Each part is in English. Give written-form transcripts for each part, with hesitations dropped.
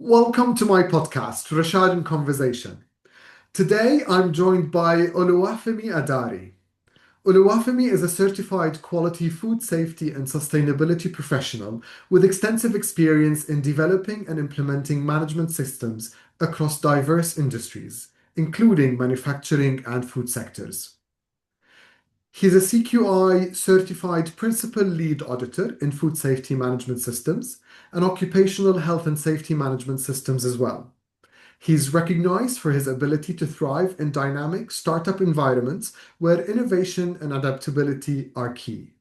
Welcome to my podcast, Rashad in Conversation. Today I'm joined by Oluwafemi Adare. Oluwafemi is a certified quality food safety and sustainability professional with extensive experience in developing and implementing management systems across diverse industries, including manufacturing and food sectors. He's a CQI certified principal lead auditor in food safety management systems and occupational health and safety management systems as well. He's recognized for his ability to thrive in dynamic startup environments where innovation and adaptability are key.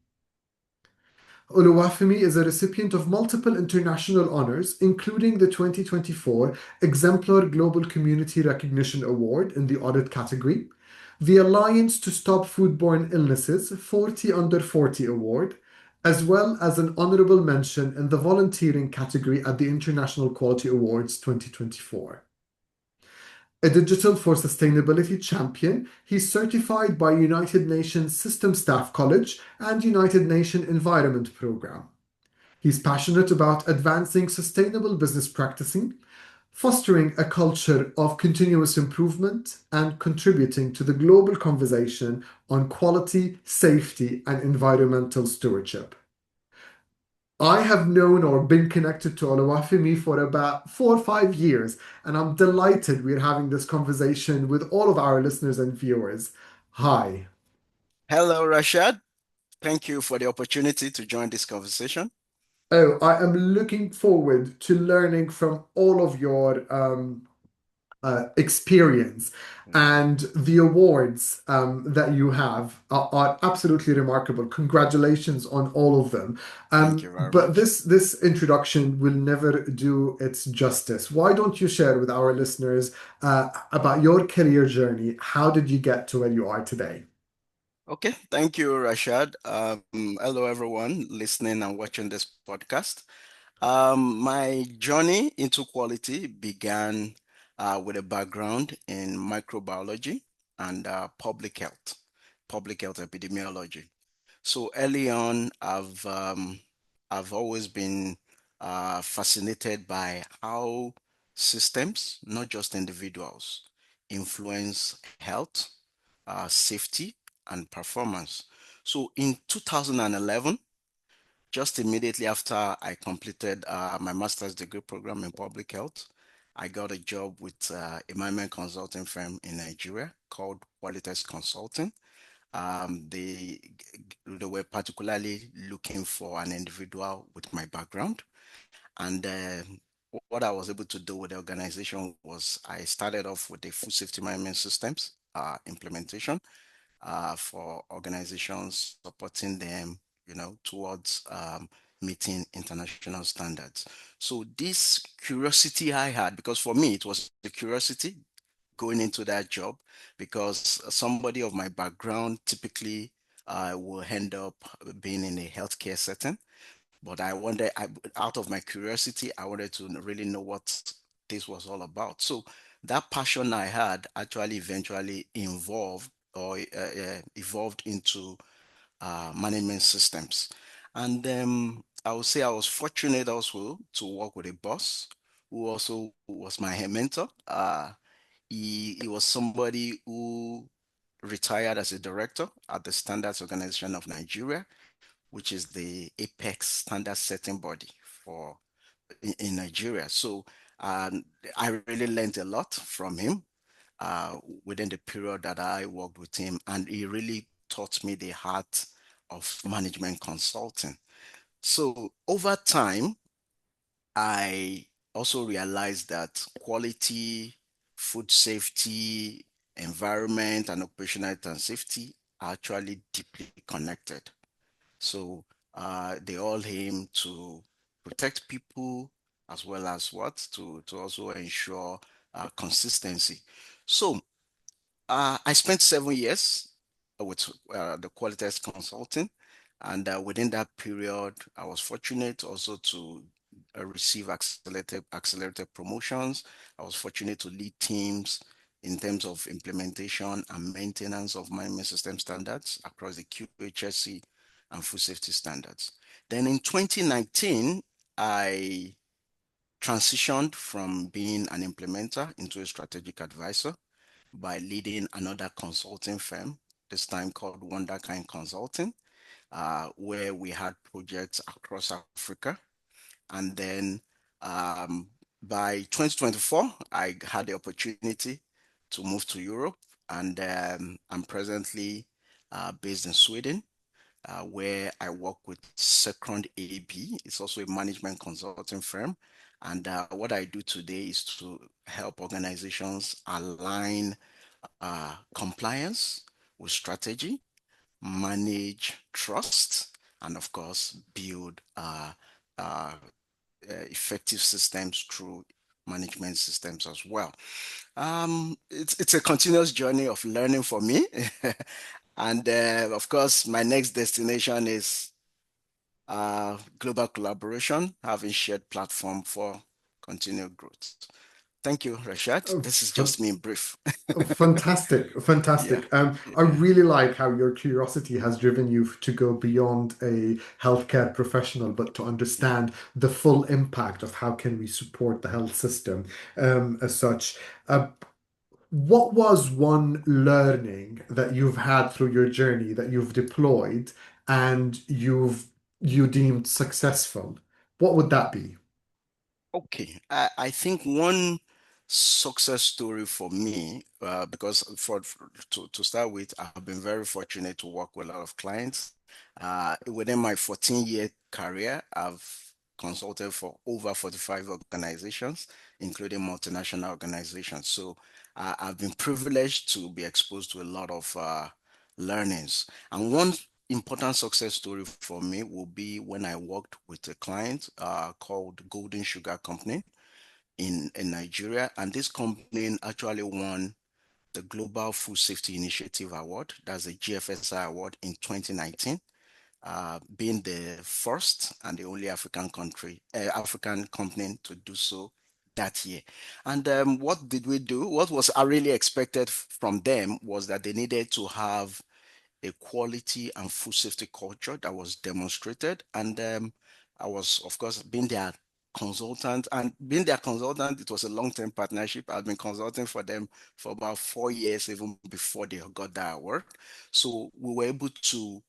Oluwafemi is a recipient of multiple international honors, including the 2024 Exemplar Global Community Recognition Award in the audit category, the Alliance to Stop Foodborne Illnesses 40 Under 40 Award, as well as an honorable mention in the volunteering category at the International Quality Awards 2024. A Digital for Sustainability champion, he's certified by United Nations System Staff College and United Nations Environment Programme. He's passionate about advancing sustainable business practicing, fostering a culture of continuous improvement, and contributing to the global conversation on quality, safety, and environmental stewardship. I have known or been connected to Oluwafemi for about 4 or 5 years, and I'm delighted we're having this conversation with all of our listeners and viewers. Hi. Hello, Rashad. Thank you for the opportunity to join this conversation. Oh, I am looking forward to learning from all of your experience. And the awards that you have are absolutely remarkable. Congratulations on all of them. Thank you very But much. this introduction will never do its justice. Why don't you share with our listeners about your career journey? How did you get to where you are today? Okay, thank you, Rashad. Hello, everyone listening and watching this podcast. My journey into quality began with a background in microbiology and public health epidemiology. So early on, I've always been fascinated by how systems, not just individuals, influence health, safety, and performance. So in 2011, just immediately after I completed my master's degree program in public health, I got a job with a management consulting firm in Nigeria called Qualitas Consulting. They were particularly looking for an individual with my background, and what I was able to do with the organization was I started off with the food safety management systems implementation for organizations, supporting them, towards meeting international standards. So this curiosity I had, because for me it was a curiosity going into that job, because somebody of my background typically will end up being in a healthcare setting. But out of my curiosity, I wanted to really know what this was all about. So that passion I had actually eventually evolved into management systems. And I would say I was fortunate also to work with a boss who also was my mentor. He was somebody who retired as a director at the Standards Organization of Nigeria, which is the apex standard setting body for in Nigeria. So I really learned a lot from him within the period that I worked with him, and he really taught me the art of management consulting. So over time, I also realized that quality, food safety, environment, and occupational health and safety are actually deeply connected. So they all aim to protect people as well as what to also ensure consistency. So I spent 7 years with the Qualitas Consulting, and within that period, I was fortunate also to receive accelerated promotions. I was fortunate to lead teams in terms of implementation and maintenance of management system standards across the QHSC and food safety standards. Then in 2019, I transitioned from being an implementer into a strategic advisor by leading another consulting firm, this time called Wonderkind Consulting, where we had projects across Africa. And then um, by 2024, I had the opportunity to move to Europe, and I'm presently based in Sweden, where I work with Second AB. It's also a management consulting firm. And what I do today is to help organizations align compliance with strategy, manage trust, and of course, build uh, effective systems through management systems as well. It's a continuous journey of learning for me. And of course, my next destination is global collaboration, having shared platform for continued growth. Thank you, Rashad. Oh, This is just me in brief. fantastic, Yeah. fantastic. I Yeah. really like how your curiosity has driven you to go beyond a healthcare professional, but to understand the full impact of how can we support the health system, as such. Uh, what was one learning that you've had through your journey that you've deployed and you deemed successful? What would that be? Okay, I think one success story for me, because to start with, I've been very fortunate to work with a lot of clients. Within my 14-year career, I've consulted for over 45 organizations, including multinational organizations. So I've been privileged to be exposed to a lot of learnings. And one important success story for me will be when I worked with a client called Golden Sugar Company in Nigeria. And this company actually won the Global Food Safety Initiative Award. That's a GFSI award in 2019, being the first and the only African company to do so that year. And what did we do? What was I really expected from them was that they needed to have a quality and food safety culture that was demonstrated. And I was, of course, being their consultant. And being their consultant, it was a long-term partnership. I've been consulting for them for about 4 years, even before they got that award. So we were able to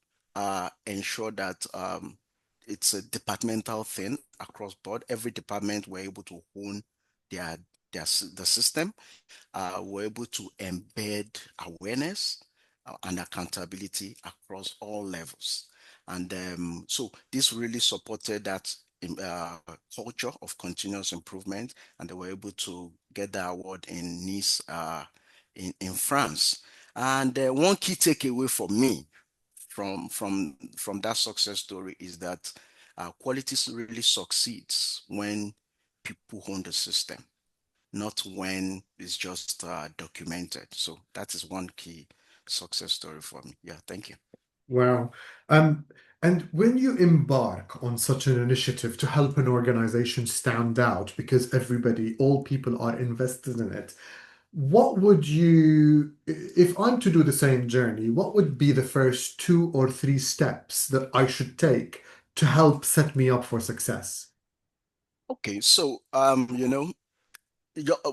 ensure that it's a departmental thing across board. Every department were able to own their, the system. We're able to embed awareness and accountability across all levels. And so this really supported that uh, culture of continuous improvement, and they were able to get the award in Nice, in France. And one key takeaway for me from that success story is that quality really succeeds when people own the system, not when it's just documented. So that is one key success story for me. Yeah, thank you. Wow. Um, and when you embark on such an initiative to help an organization stand out, because everybody, all people are invested in it, what would you, if I'm to do the same journey, what would be the first 2 or 3 steps that I should take to help set me up for success? Okay, so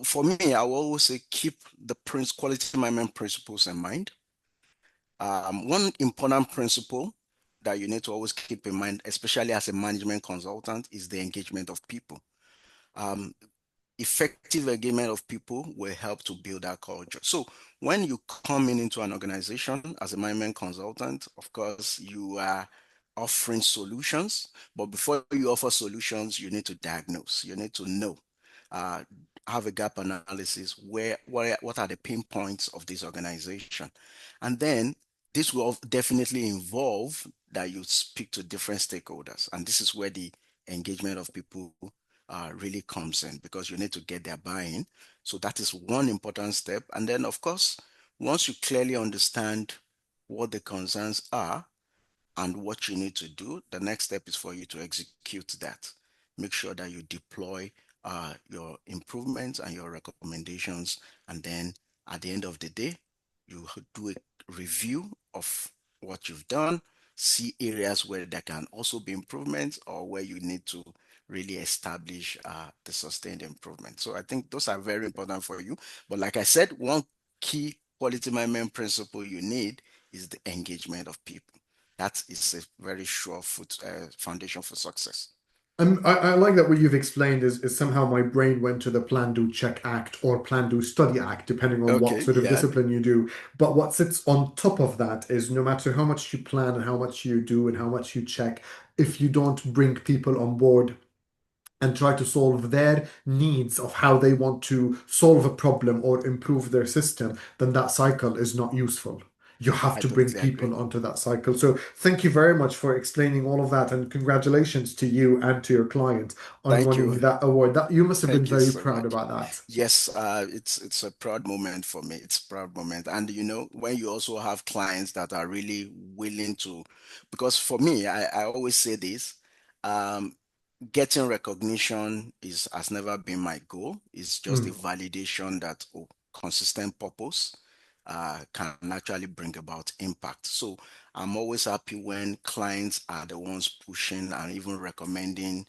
for me, I will always say keep the quality management principles in mind. One important principle that you need to always keep in mind, especially as a management consultant, is the engagement of people. Um, Effective engagement of people will help to build that culture. So when you come into an organization as a management consultant, of course, you are offering solutions, but before you offer solutions, you need to diagnose. You need to know, uh, have a gap analysis. What are the pain points of this organization? And then this will definitely involve that you speak to different stakeholders. And this is where the engagement of people really comes in, because you need to get their buy-in. So that is one important step. And then, of course, once you clearly understand what the concerns are and what you need to do, the next step is for you to execute that. Make sure that you deploy your improvements and your recommendations. And then at the end of the day, you do a review of what you've done, see areas where there can also be improvements or where you need to really establish the sustained improvement. So I think those are very important for you. But like I said, one key quality management principle you need is the engagement of people. That is a very sure foundation for success. I like that what you've explained is somehow my brain went to the Plan, Do, Check, Act or Plan, Do, Study Act, depending on what Okay, sort of yeah, discipline you do. But what sits on top of that is no matter how much you plan and how much you do and how much you check, if you don't bring people on board and try to solve their needs of how they want to solve a problem or improve their system, then that cycle is not useful. You have I to bring totally agree. people onto that cycle. So thank you very much for explaining all of that, and congratulations to you and to your client on Thank winning you. that award. That you must have been Thank you very so proud much. about that. Yes, it's a proud moment for me. It's a proud moment. And you know, when you also have clients that are really willing to, because for me, I always say this, um, getting recognition is has never been my goal. It's just a Mm. validation that consistent purpose can actually bring about impact. So I'm always happy when clients are the ones pushing and even recommending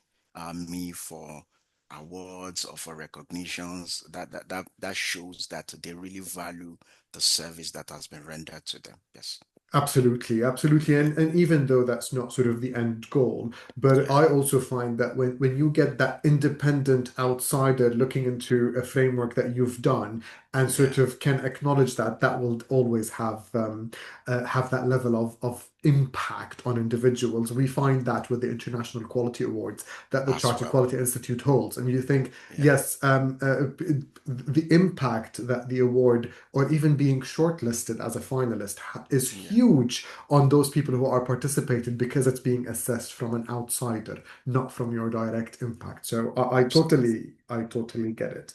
me for awards or for recognitions. That shows that they really value the service that has been rendered to them. Yes. Absolutely, absolutely. Yeah. And even though that's not sort of the end goal, but Yeah. I also find that when you get that independent outsider looking into a framework that you've done and sort Yeah. of can acknowledge that, that will always have that level of impact on individuals. We find that with the International Quality Awards that the As Charter well. Quality Institute holds. And you think, Yeah. yes, the impact that the award or even being shortlisted as a finalist is Yeah. huge on those people who are participating because it's being assessed from an outsider, not from your direct impact. So Absolutely. I totally get it.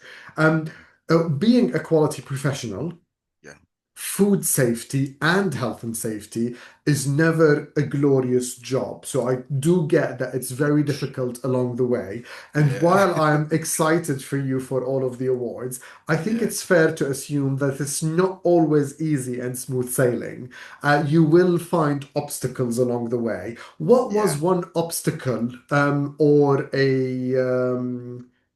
Being a quality professional, Yeah. food safety and health and safety is never a glorious job. So I do get that it's very difficult along the way. And Yeah. while I'm excited for you for all of the awards, I think Yeah. it's fair to assume that it's not always easy and smooth sailing. You will find obstacles along the way. What was Yeah. one obstacle or a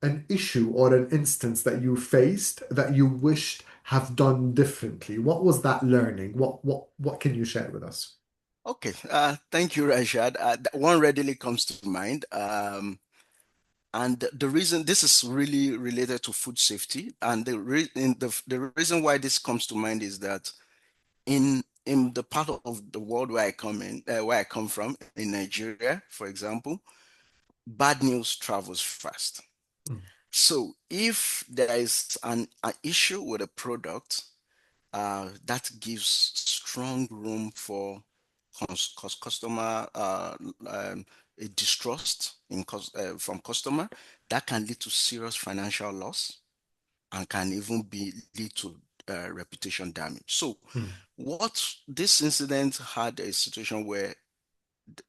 an issue or an instance that you faced that you wished have done differently? What was that learning? What can you share with us? Okay. Thank you, Rashad. One readily comes to mind. And the reason this is really related to food safety, and the reason why this comes to mind is that in the part of the world where I come from, in Nigeria, for example, bad news travels fast. Mm, So if there is an issue with a product, that gives strong room for customer a distrust from customer that can lead to serious financial loss and can even be lead to reputation damage. So, mm, what this incident had a situation where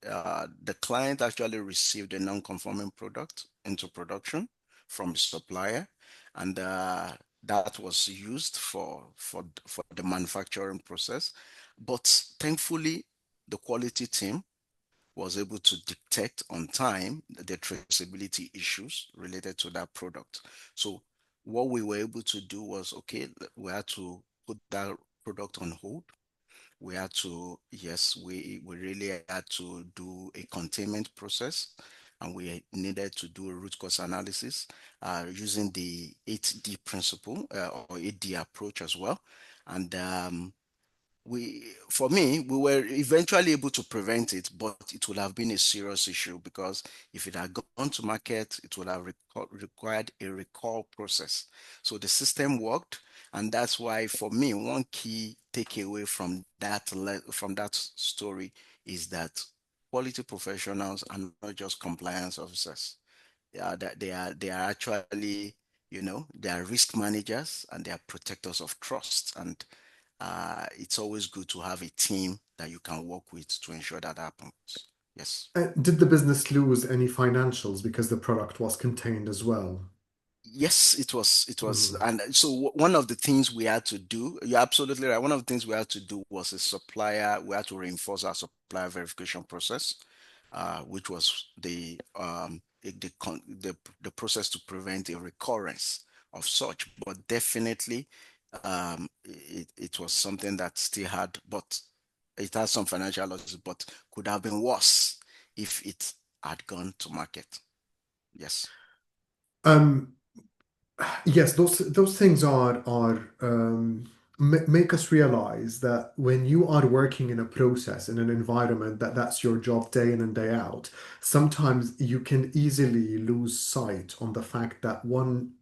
the client actually received a non-conforming product into production from the supplier, and that was used for the manufacturing process. But thankfully, the quality team was able to detect on time the traceability issues related to that product. So what we were able to do was, okay, we had to put that product on hold. We had to, yes, we really had to do a containment process, and we needed to do a root cause analysis using the 8D principle or 8D approach as well. And for me, we were eventually able to prevent it, but it would have been a serious issue because if it had gone to market, it would have required a recall process. So the system worked, and that's why for me, one key takeaway from from that story is that quality professionals are not just compliance officers. Yeah, that they are actually, they are risk managers and they are protectors of trust. And it's always good to have a team that you can work with to ensure that happens. Yes. Did the business lose any financials because the product was contained as well? Yes, it was, Mm, and so one of the things we had to do, you're absolutely right. One of the things we had to do was we had to reinforce our supplier verification process, which was the the process to prevent a recurrence of such. But definitely, it was something that still had, but it has some financial losses, but could have been worse if it had gone to market. Yes. Um, yes, those things make us realize that when you are working in a process in an environment that's your job day in and day out, sometimes you can easily lose sight on the fact that one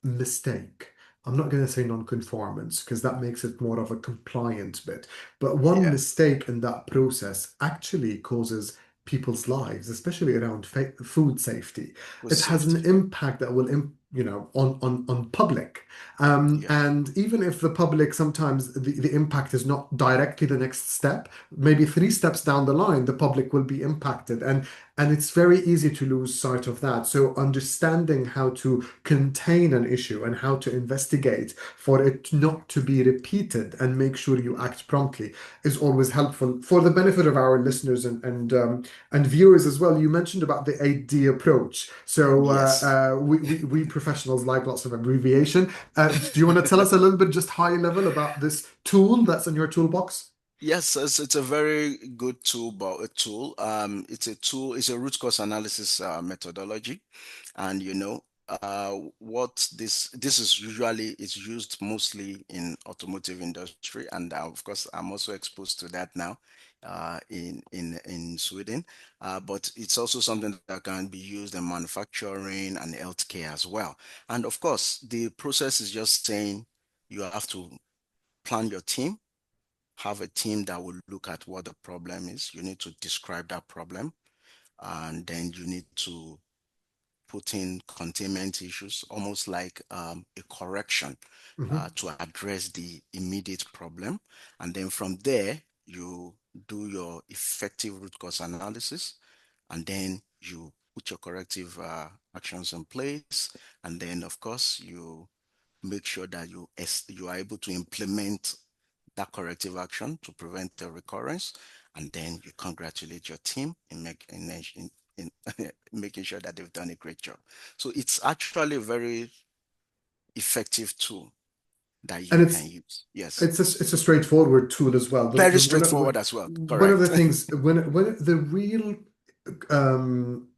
mistake. I'm not going to say non-conformance because that makes it more of a compliant bit. But one Yeah. mistake in that process actually causes people's lives, especially around food safety. Food It has an safety. impact that will, on public. Yeah. And even if the public sometimes the impact is not directly the next step, maybe three steps down the line, the public will be impacted. And it's very easy to lose sight of that. So understanding how to contain an issue and how to investigate for it not to be repeated and make sure you Yeah. act promptly is always helpful for the benefit of our listeners and viewers as well. You mentioned about the 8D approach. So Yes. we professionals like lots of abbreviation. Do you want to tell us a little bit, just high level, about this tool that's in your toolbox? Yes, it's a very good tool, but a tool. It's a root cause analysis methodology, and what this is usually is used mostly in automotive industry, and of course I'm also exposed to that now, in Sweden. But it's also something that can be used in manufacturing and healthcare as well. And of course, the process is just saying you have to plan your team, have a team that will look at what the problem is. You need to describe that problem, and then you need to put in containment issues, almost like a correction Mhm. to address the immediate problem. And then from there, you do your effective root cause analysis, and then you put your corrective actions in place. And then, of course, you make sure that you are able to implement that corrective action to prevent the recurrence, and then you congratulate your team in making sure that they've done a great job. So it's actually a very effective tool that And you can it's use. Yes, it's a straightforward tool as well. very straightforward as well. One of the Correct. things when the real um,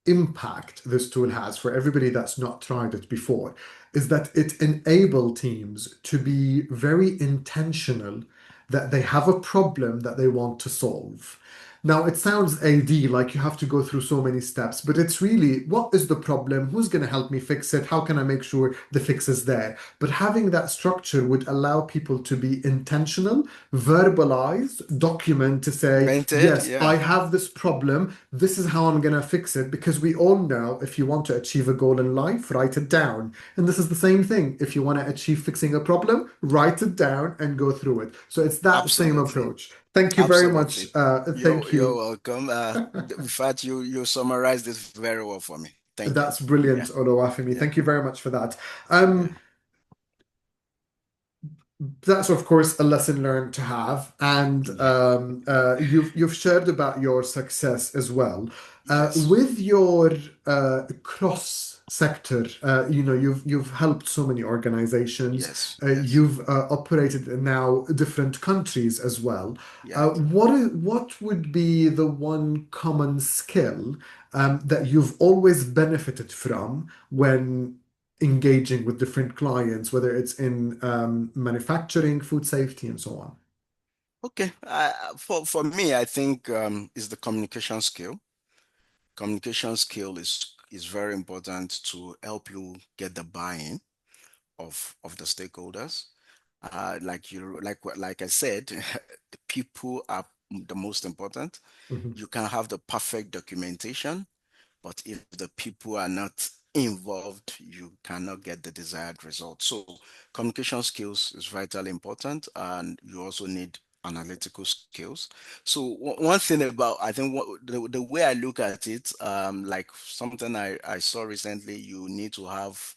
impact this tool has for everybody that's not tried it before is that it enables teams to be very intentional that they have a problem that they want to solve. Now, it sounds AD like you have to go through so many steps, but it's really what is the problem? Who's going to help me fix it? How can I make sure the fix is there? But having that structure would allow people to be intentional, verbalize, document to say, Documented. yes, Yeah, I have this problem. This is how I'm going to fix it. Because we all know if you want to achieve a goal in life, write it down. And this is the same thing. If you want to achieve fixing a problem, write it down and go through it. So it's that same absolutely. approach. Thank you very much. Absolutely. Thank You're you. welcome. In fact, you summarized this very well for me. Thank you. That's brilliant, Yeah, Oluwafemi. yeah, Thank you very much for that. yeah. Um, that's of course a lesson learned to have, and Yeah. you've shared about your success as well. Yes. With your cross sector, you've helped so many organizations. Yes. Yes. You've operated in now different countries as well. Yeah. What would be the one common skill that you've always benefited from when engaging with different clients, whether it's in manufacturing, food safety, and so on? Okay. For me, I think is the communication skill. Communication skill is very important to help you get the buy-in of the stakeholders. Like I said, the people are the most important. Mhm. You can have the perfect documentation, but if the people are not involved, you cannot get the desired result. So communication skills is vitally important, and you also need analytical skills. So one thing about, I think the way I look at it, like something I saw recently, you need to have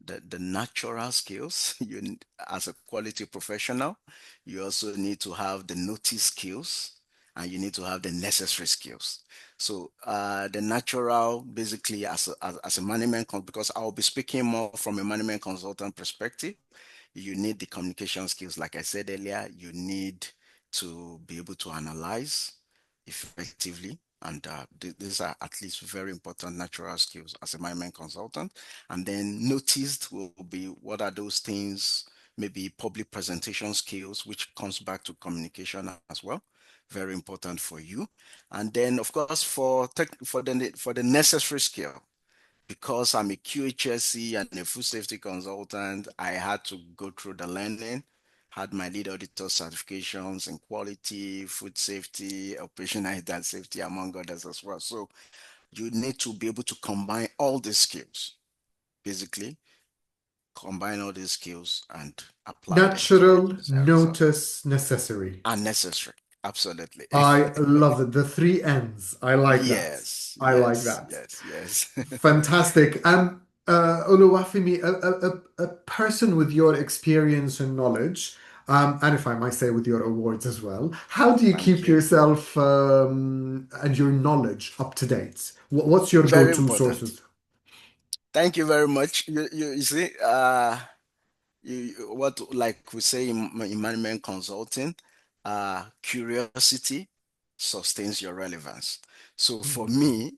the natural skills. As a quality professional, you also need to have the notice skills, and you need to have the necessary skills. So the natural, basically, as a management, because I'll be speaking more from a management consultant perspective, you need the communication skills. Like I said earlier, you need to be able to analyze effectively. And these are at least very important natural skills as a management consultant. And then noticed will be what are those things, maybe public presentation skills, which comes back to communication as well. Very important for you. And then, of course, for the necessary skill, because I'm a QHSC and a food safety consultant, I had to go through the learning, had my lead auditor certifications in quality, food safety, operational health and safety, among others as well. So you need to be able to combine all these skills, basically, combine all these skills and apply them to your Natural, desired result. notice, necessary. Unnecessary. Absolutely. I love it. The three N's. I like that. Yes, I like yes, that. yes, yes. Fantastic. Oluwafemi, a person with your experience and knowledge, and if I might say with your awards as well, how do you Thank keep you. yourself and your knowledge up to date? What's your Very go-to important. sources? Thank you very much. You see, what like we say in management consulting, curiosity sustains your relevance. So for me,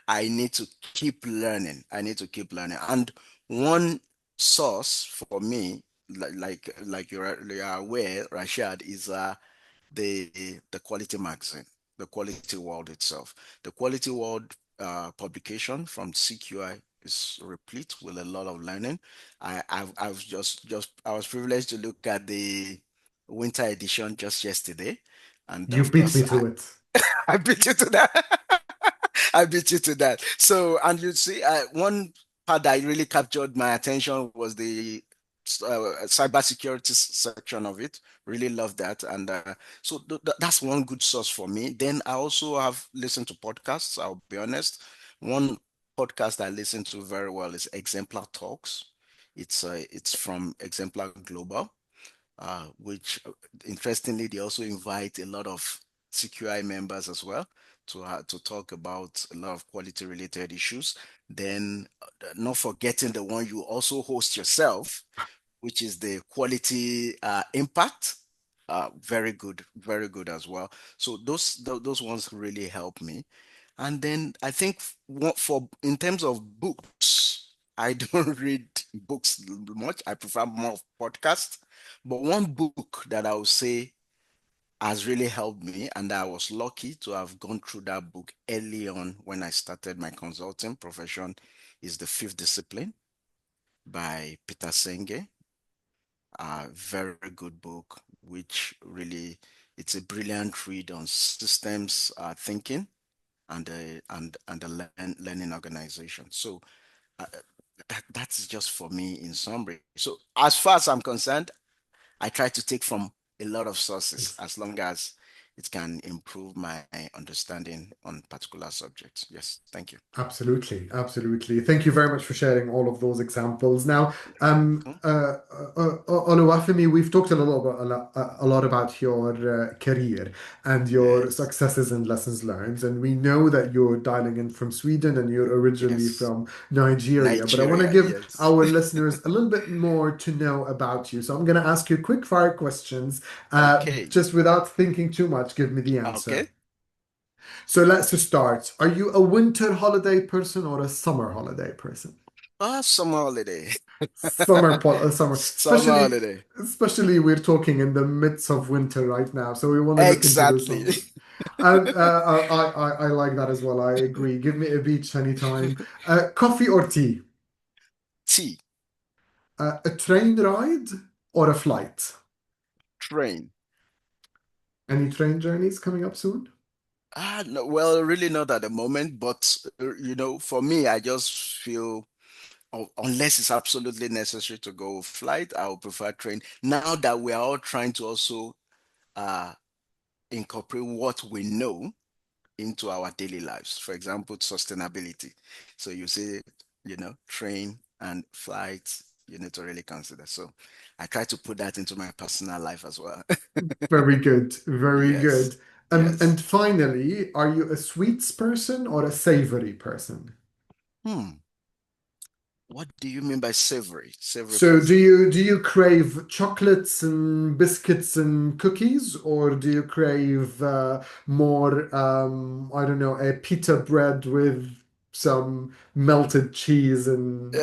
I need to keep learning. I need to keep learning. And one source for me, like you're aware, Rashad, is the quality magazine, the quality world itself. The quality world publication from CQI is replete with a lot of learning. I've just I was privileged to look at the winter edition just yesterday, and You of beat me course to it. I beat you to that. I beat you to that. So, and you see, one part that really captured my attention was the cybersecurity section of it. Really love that, and so that's one good source for me. Then I also have listened to podcasts. I'll be honest. One podcast I listen to very well is Exemplar Talks. It's from Exemplar Global, which interestingly they also invite a lot of CQI members as well to talk about a lot of quality related issues. Then, not forgetting the one you also host yourself, which is the quality impact. Very good as well. So those ones really help me. And then I think what for in terms of books, I don't read books much. I prefer more of podcasts. But one book that I would say has really helped me, and I was lucky to have gone through that book early on when I started my consulting profession, is The Fifth Discipline by Peter Senge. Very good book, which really it's a brilliant read on systems thinking and the learning organization. So uh, that's just for me in summary. So as far as I'm concerned, I try to take from a lot of sources as long as it can improve my understanding on particular subjects. Yes, thank you. Absolutely, absolutely. Thank you very much for sharing all of those examples. Now, Cool. Oluwafemi, we've talked a lot about your career and your Yes, successes and lessons learned, and we know that you're dialing in from Sweden and you're originally yes. from Nigeria. But I want to Nigeria, give yes. our listeners a little bit more to know about you. So I'm going to ask you quick fire questions. Okay, Just without thinking too much, give me the answer. okay. So let's just start. Are you a winter holiday person or a summer holiday person? Summer holiday. Summer, Summer holiday. especially we're talking in the midst of winter right now, so we want to look into the Exactly. summer. And I like that as well. I agree. Give me a beach anytime. Coffee or tea? T, A train ride or a flight? train. Any train journeys coming up soon? No, well, really not at the moment, but for me, I just feel unless it's absolutely necessary to go flight, I would prefer train. Now that we are all trying to also uh, incorporate what we know into our daily lives. For example, sustainability. So you say, train and flights, you need to really consider. So I try to put that into my personal life as well. Very good. Very Yes. good. Yes. And finally, are you a sweets person or a savory person? Hmm. What do you mean by savory? Savory So person. do you crave chocolates and biscuits and cookies, or do you crave more I don't know, a pita bread with some melted cheese and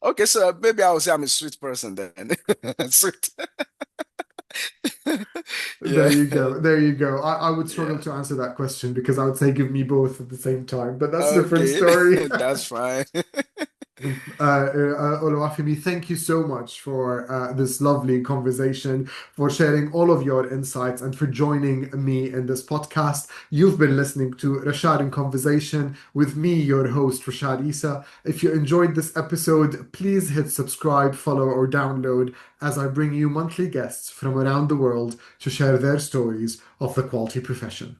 Okay, so maybe I would say I'm a sweet person then. Sweet. there Yeah. you go. There you go. I would struggle Yeah. to answer that question because I would say give me both at the same time, but that's a different Okay. story. That's fine. Oluwafemi, thank you so much for this lovely conversation, for sharing all of your insights, and for joining me in this podcast. You've been listening to Rashad in Conversation with me, your host, Rashad Isa. If you enjoyed this episode, please hit subscribe, follow, or download as I bring you monthly guests from around the world to share their stories of the quality profession.